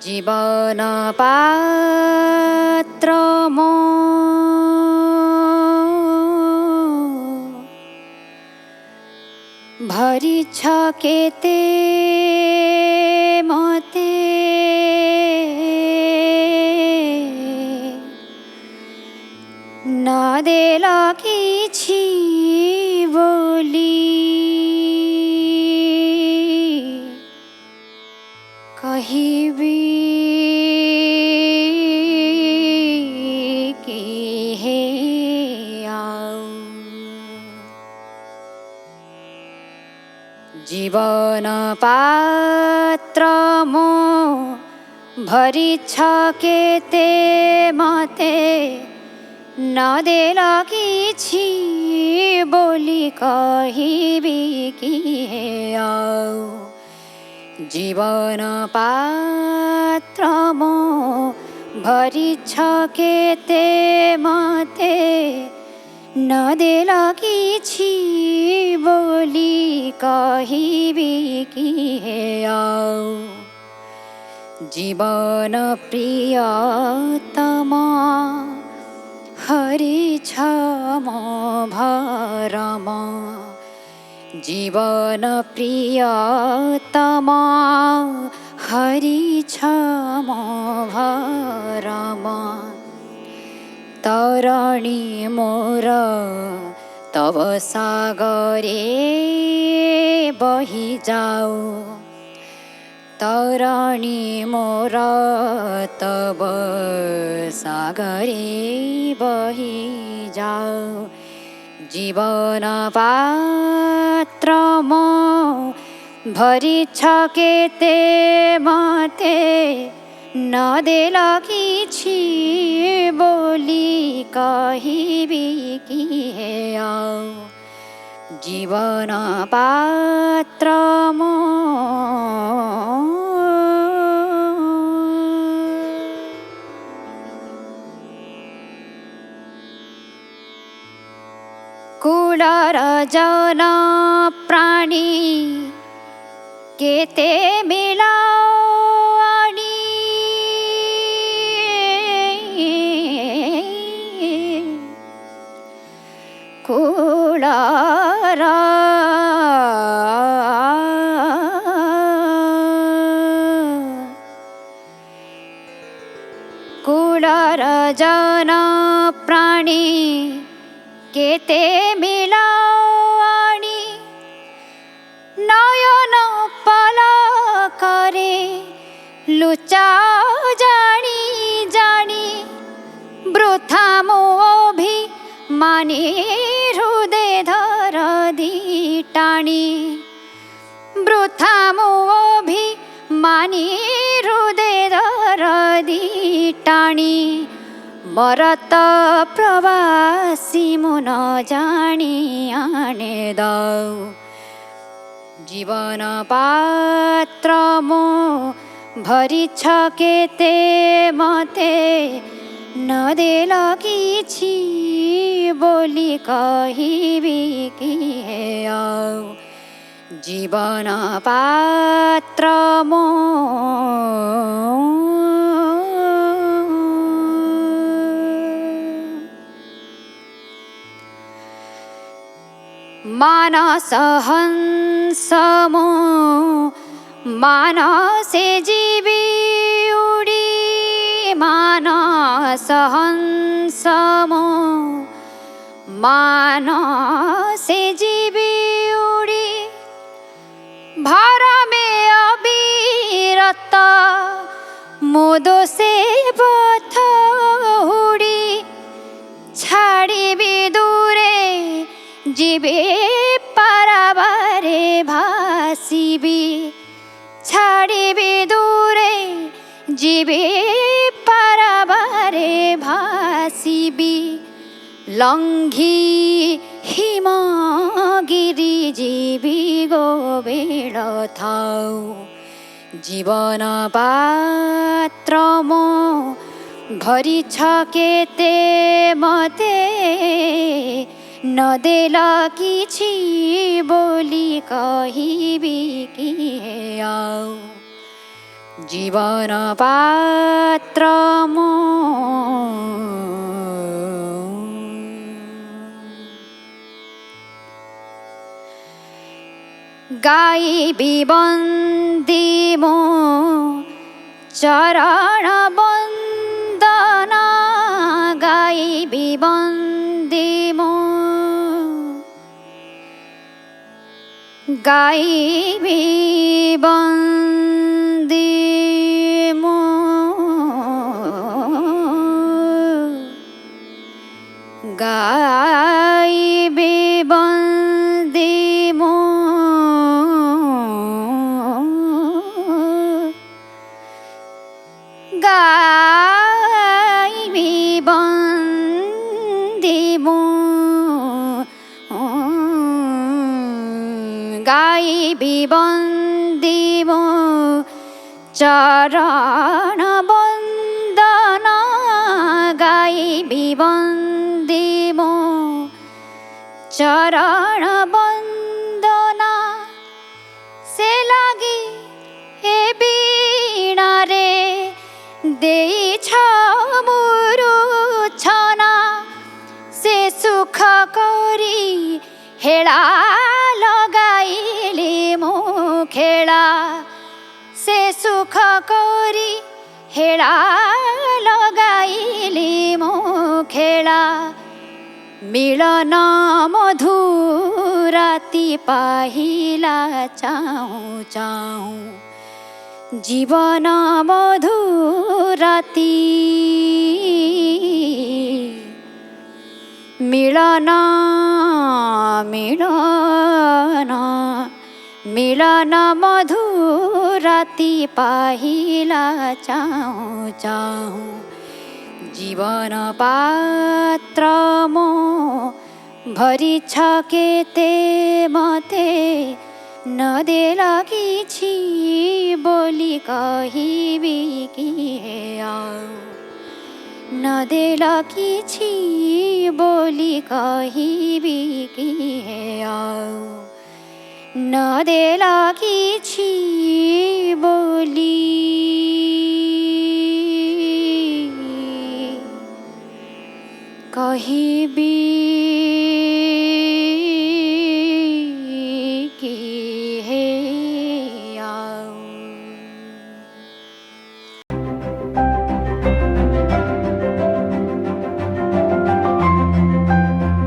জীবন পাত্র মো ভরিছ কেতে মতে ন দেল কিছু বলি কহিবি কি হে আও জীবন পাত্র মো ভরিছ কেতে মতে ন দেল কিছু বলি কহিবি কি হে আও জীবন পাত্র মো ভরিছ কেতে মতে ন দেল কিছু বলি কহিবি কি হে আও জীবন প্রিয়তম হরিছ মো ভরম জীবন প্রিয়তম হরিছ মো ভরম তরণী মোর তব সাগরে বহি যাও তরণী মোর তব সাগরে বহি যাও জীবন পাত্র মো ভরিছ কেতে মতে ন দেল কিছু বলি কহিবি কি হে আও জীবন পাত্র মো কুলর জন প্রাণী কেতে মিলাওয়ানি কুলর কুলর জন প্রাণী কেতে মিলাওয়ানি নয়ন পলকরে লুচাও জানি জানি বৃথা মোভি মানে হৃদে ধর দি টানি বৃথা মোভি মানে হৃদে ধর দি টানি মরত প্রবাসী মন জানি আনে দাও জীবন পাত্র মো ভরিছ কেতে মতে ন দেল কিছু বলি কহিবি কি হে আও জীবন পাত্র মো मानस हंस मो मानसे जीवी उडी मानस हंस मो मानसे जीवी उडी भार में अविरत मोदो से पथ उडी छाड़ी दूरे जीवे पाराबारे भासीबी छाड़ी दूरे जीवे पाराबारे भासीबी लंघी हिमगिरी जीवी गोबेड़ थाऊ जीवन पात्र मो भरी केते मते नदेल किछि बोली कहिबी किए आऊ जीवन पात्र मो गाइबी बंदी मो चरण बंदना गाइबी बंदी मो गाइबी बंदी मो गाइबी बंदी मो गाइबी बंदी मो गाइबी बंदी मो चरण बंदना गाइबी बंदी मो चरण बंदना से लगी ए बीणा रे देइछ मुरुछना से सुख करी हेला लगाइले मो खेला से सुख करी हेला लगाइले मो खेला मिलन मधुराती पाहिला चाहूँ चाहूँ जीवन मधुराती मिलन मिलन मिलन मधुराती पाहिला चाहूँ चाहूँ जीवन पात्र मो भरी केते मते नदेल किछि बोली कहिबी किए आऊ नदेल किछि बोली कहिबी किए आऊ नदेल किछि बोली कहिबी